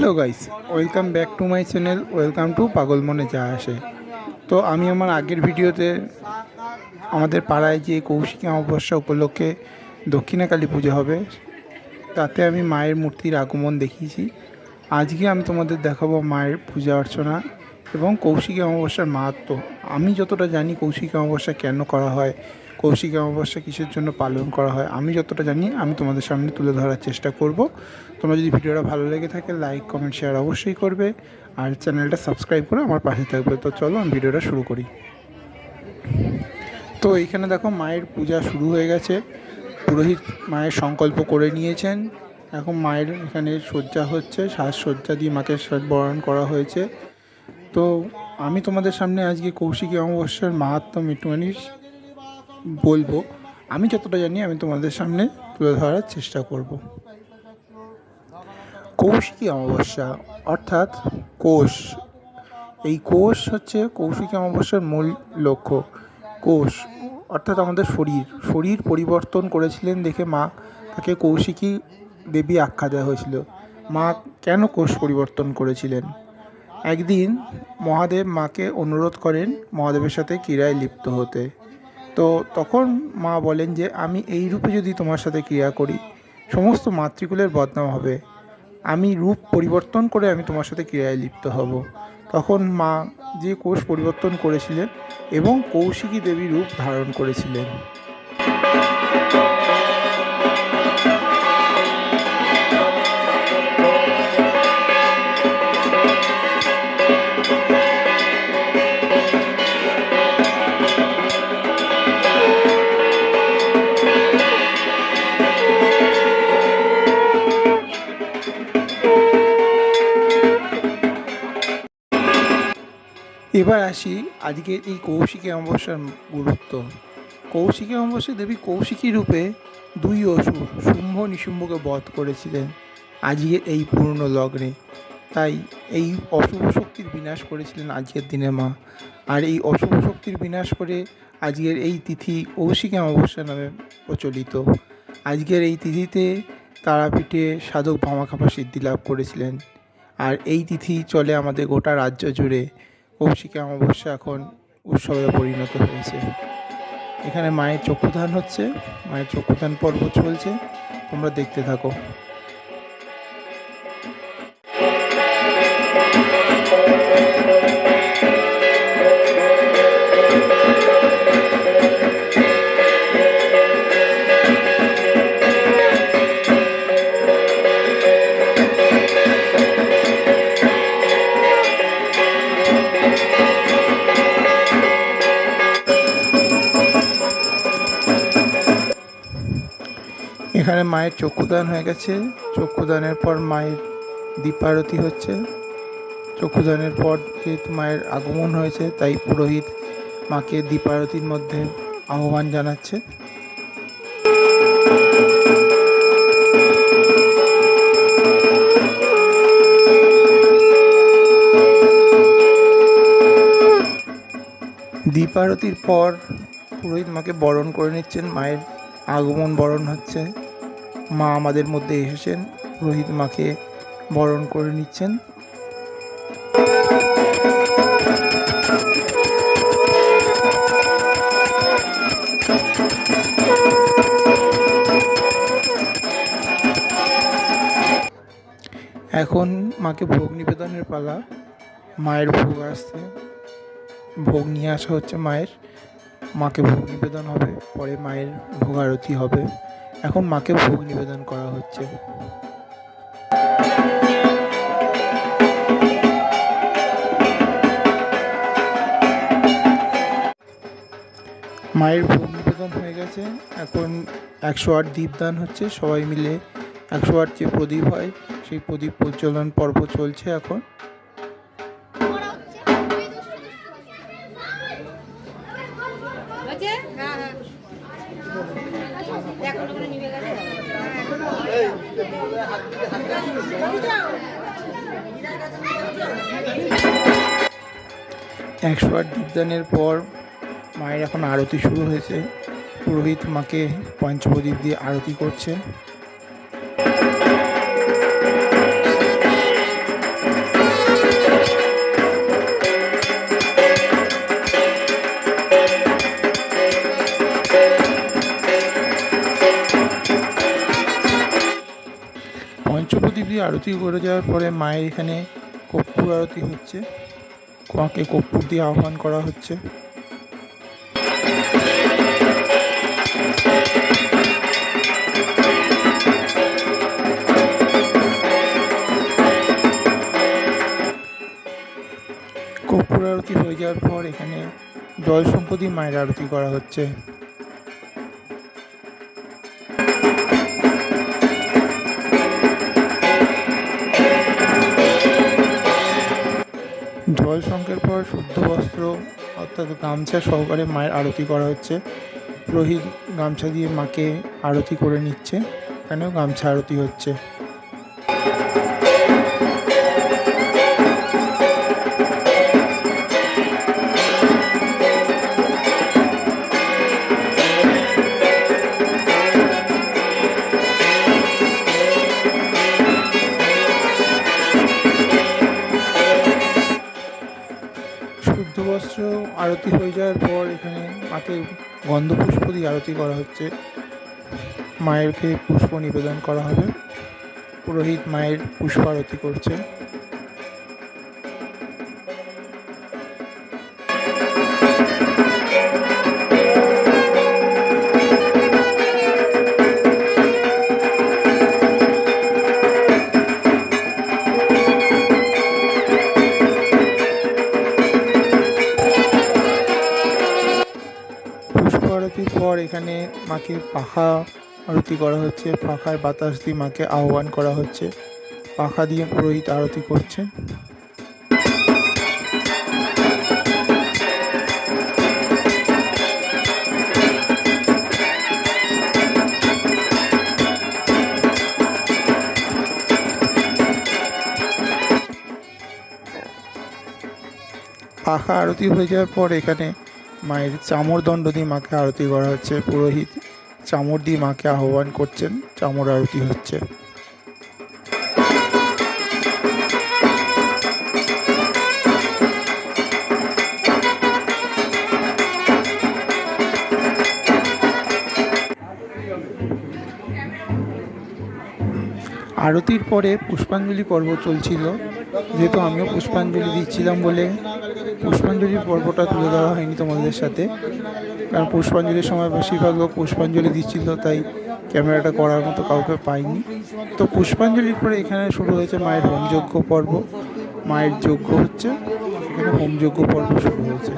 Hello guys, welcome back to my channel. Welcome to পাগল মনে যা আসে। তো আমি আমার আগের ভিডিওতে আমাদের পাড়ায় যে কৌশিকী অমাবস্যা উপলক্ষে দক্ষিণাকালী পুজো হবে তাতে আমি মায়ের মূর্তির আগমন দেখিয়েছি। আজকে আমি তোমাদের দেখাবো মায়ের পূজা অর্চনা এবং কৌশিকী অমাবস্যার মাহাত্ম্য। আমি যতটা জানি কৌশিকী অমাবস্যা কেন করা হয়, কৌশিকী অমাবস্যা কিসের জন্য পালন করা হয়, আমি যতটা জানি আমি তোমাদের সামনে তুলে ধরার চেষ্টা করব। তোমরা যদি ভিডিওটা ভালো লেগে থাকে লাইক কমেন্ট শেয়ার অবশ্যই করবে, আর চ্যানেলটা সাবস্ক্রাইব করে আমার পাশে থাকবে। তো চলো আমি ভিডিওটা শুরু করি। তো এইখানে দেখো মায়ের পূজা শুরু হয়ে গেছে। পুরোহিত মায়ের সংকল্প করে নিয়েছেন। এখন মায়ের এখানে সজ্জা হচ্ছে, সাজসজ্জা দিয়ে মাকে বরণ করা হয়েছে। তো আমি তোমাদের সামনে আজকে কৌশিকী অমাবস্যার মাহাত্ম্য একটুখানি বলবো। আমি যতটা জানি আমি তোমাদের সামনে তুলে ধরার চেষ্টা করব। কৌশিকী অমাবস্যা অর্থাৎ কোষ। এই কোষ হচ্ছে কৌশিকী অমাবস্যার মূল লক্ষ্য। কোষ অর্থাৎ আমাদের শরীর পরিবর্তন করেছিলেন দেখে মা তাকে কৌশিকী দেবী আখ্যা দেওয়া হয়েছিল। মা কেন কোষ পরিবর্তন করেছিলেন? একদিন মহাদেব মাকে অনুরোধ করেন মহাদেবের সাথে ক্রীড়ায় লিপ্ত হতে। তো তখন মা বলেন যে আমি এই রূপে যদি তোমার সাথে ক্রিয়া করি সমস্ত মাতৃকুলের বদনাম হবে, আমি রূপ পরিবর্তন করে আমি তোমার সাথে ক্রিয়ায় লিপ্ত হব। তখন মা যে কোষ পরিবর্তন করেছিলেন এবং কৌশিকী দেবী রূপ ধারণ করেছিলেন। এবার আসি আজকের এই কৌশিকী অমাবস্যার গুরুত্ব। কৌশিকী অমাবস্যা দেবী কৌশিকী রূপে দুই অসুর শুম্ভ নিশুম্ভকে বধ করেছিলেন আজকের এই পূর্ণ লগ্নে। তাই এই অশুভ শক্তির বিনাশ করেছিলেন আজকের দিনে মা। আর এই অশুভ শক্তির বিনাশ করে আজকের এই তিথি কৌশিকী অমাবস্যা নামে প্রচলিত। আজকের এই তিথিতে তারাপীঠে সাধক ভামাখাপা সিদ্ধি লাভ করেছিলেন। আর এই তিথি চলে আমাদের গোটা রাজ্য জুড়ে। কৌশিকী অমাবস্যা এখন উৎসবে পরিণত হয়েছে। এখানে মায়ের চক্ষুদান হচ্ছে, মায়ের চক্ষুদান পর্ব চলছে, তোমরা দেখতে থাকো। এখানে মায়ের চক্ষুদান হয়ে গেছে। চক্ষুদানের পর মায়ের দীপারতি হচ্ছে। চক্ষুদানের পর যেহেতু মায়ের আগমন হয়েছে তাই পুরোহিত মাকে দীপারতির মধ্যে আহ্বান জানাচ্ছে। দীপারতির পর পুরোহিত মাকে বরণ করে নিচ্ছেন, মায়ের আগমন বরণ হচ্ছে। মা আমাদের মধ্যে এসেছেন, পুরোহিত মাকে বরণ করে নিচ্ছেন। এখন মাকে ভোগ নিবেদনের পালা। মায়ের ভোগ আসছে, ভোগ নিয়ে আসা হচ্ছে মায়ের। মাকে ভোগ নিবেদন হবে, পরে মায়ের ভোগ আরতি হবে। এখন মাকে ভোগ নিবেদন করা হচ্ছে। মায়ের ভোগ নিবেদন হয়ে গেছে। এখন 108 দীপদান হচ্ছে, সবাই মিলে 108 যে প্রদীপ হয় সেই প্রদীপ প্রজ্বলন পর্ব চলছে এখন। একশো আট দীপদানের পর মায়ের এখন আরতি শুরু হয়েছে। পুরোহিত মাকে পঞ্চপ্রদীপ দিয়ে আরতি করছে। আরতি করে যাওয়ার পরে মায়ের এখানে কর্পূর আরতি হচ্ছে, মাকে কর্পূর দিয়ে আহ্বান করা হচ্ছে। কর্পূর আরতি হয়ে যাওয়ার পর এখানে জল সম্পত্তি মায়ের আরতি করা হচ্ছে। জল সংকের পর শুদ্ধ বস্ত্র অর্থাৎ গামছা সহকারে মায়ের আরতি করা হচ্ছে। পুরোহিত গামছা দিয়ে মাকে আরতি করে নিচ্ছে, এখানেও গামছা আরতি হচ্ছে। শুদ্ধ বস্ত্র আরতি হয়ে যাওয়ার পর এখানে মাকে গন্ধপুষ্প দিয়ে আরতি করা হচ্ছে। মায়েরকে পুষ্প নিবেদন করা হবে, পুরোহিত মায়ের পুষ্প আরতি করছে। পুষ্প আরতির পর এখানে মাকে পাখা আরতি করা হচ্ছে, পাখার বাতাস দিয়ে মাকে আহ্বান করা হচ্ছে, পাখা দিয়ে পুরোহিত আরতি করছে। পাখা আরতি হয়ে যাওয়ার পর এখানে মায়ের চামর দণ্ড দিয়ে মাকে আরতি করা হচ্ছে, পুরোহিত চামর দিয়ে মাকে আহ্বান করছেন, চামর আরতি হচ্ছে। আরতির পরে পুষ্পাঞ্জলি পর্ব চলছিল, যেহেতু আমিও পুষ্পাঞ্জলি দিচ্ছিলাম বলে পুষ্পাঞ্জলির পর্বটা তুলে দেওয়া হয়নি তোমাদের সাথে, কারণ পুষ্পাঞ্জলির সময় বেশিরভাগ লোক পুষ্পাঞ্জলি দিচ্ছিল, তাই ক্যামেরাটা করার মতো কাউকে পাইনি। তো পুষ্পাঞ্জলির পরে এখানে শুরু হয়েছে মায়ের হোমযজ্ঞ পর্ব, মায়ের যজ্ঞ হচ্ছে, এখানে হোমযজ্ঞ পর্ব শুরু হয়েছে।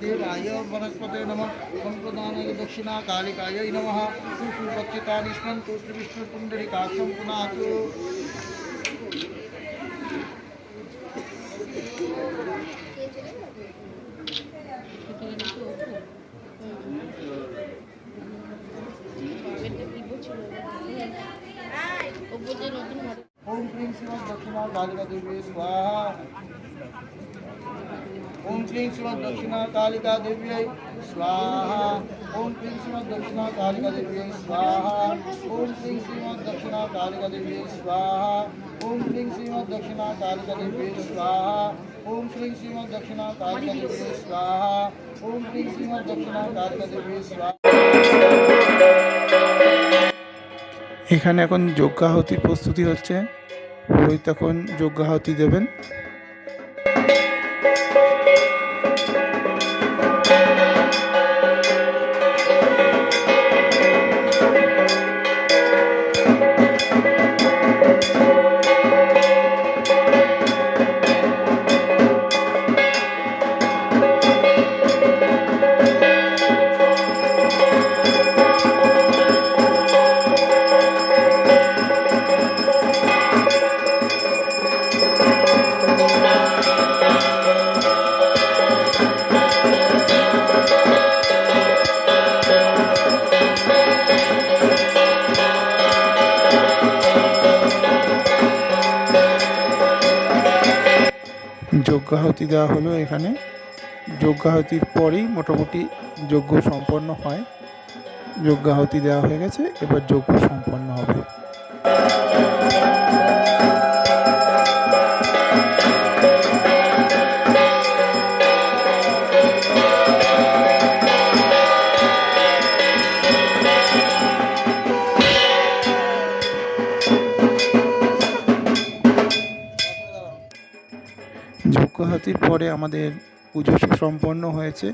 देवाय वनस्पते नमः संप्रदानाय दक्षिणा कालिकायै नमः सुपच्चितानि स्मन्तु श्रीविष्णुपुण्डरीकाक्षं पुनातु। ओम क्लीं श्रीमद् दक्षिणा कालिका देवी स्वाहा। ओम क्लीं श्रीमद् दक्षिणा कालिका देव्यै स्वाहा। ओम क्लीं श्रीमद् दक्षिणा कालिका देव्यै स्वाहा। ओम क्लीं श्रीमद् दक्षिणा कालिका देव्यै स्वाहा। ओम क्लीं श्रीमद् दक्षिणा कालिका देव्यै स्वाहा। ओम क्लीं श्रीमद् दक्षिणा कालिका देव्यै स्वाहा। ओम क्लीं श्रीमद् दक्षिणा कालिका देव्यै स्वाहा। এখানে এখন যজ্ঞাহুতির প্রস্তুতি হচ্ছে, পুরোহিত এখন যজ্ঞাহুতি দেবেন। যজ্ঞাহুতি দেওয়া হলো এখানে, যজ্ঞাহুতির পরেই মোটামুটি যজ্ঞ সম্পন্ন হয়। যজ্ঞাহুতি দেওয়া হয়ে গেছে, এবার যজ্ঞ সম্পন্ন হবে। যজ্ঞাহুতির পরে আমাদের পুজো সুসম্পন্ন হয়েছে।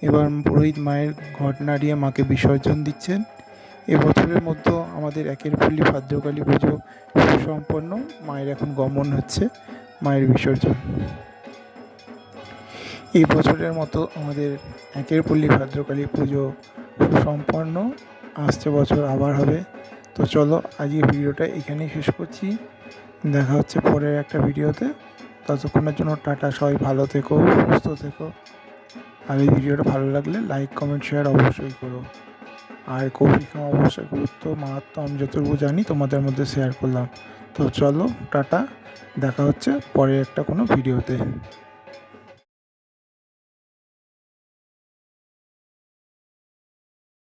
এবার পুরোহিত মায়ের ঘট নাড়িয়ে মাকে বিসর্জন দিচ্ছেন। এবছরের মধ্যে আমাদের একের পল্লী ভাদ্রকালী পুজো সুসম্পন্ন। মায়ের এখন গমন হচ্ছে, মায়ের বিসর্জন। এই বছরের মতো আমাদের একের পল্লী ভাদ্রকালী পুজো সুসম্পন্ন। আসছে বছর আবার হবে। তো চলো আজকে ভিডিওটা এখানেই শেষ করছি। দেখা হচ্ছে পরের একটা ভিডিওতে। ততক্ষণের জন্য টাটা, সবাই ভালো থেকো, সুস্থ থেকো। আর এই ভিডিওটা ভালো লাগলে লাইক কমেন্ট শেয়ার অবশ্যই করো। আর কৌশিক অমাবস্যার গুরুত্ব মাহাত্ম্য আমি যতটুকু জানি তোমাদের মধ্যে শেয়ার করলাম। তো চলো টাটা, দেখা হচ্ছে পরে একটা কোনো ভিডিওতে।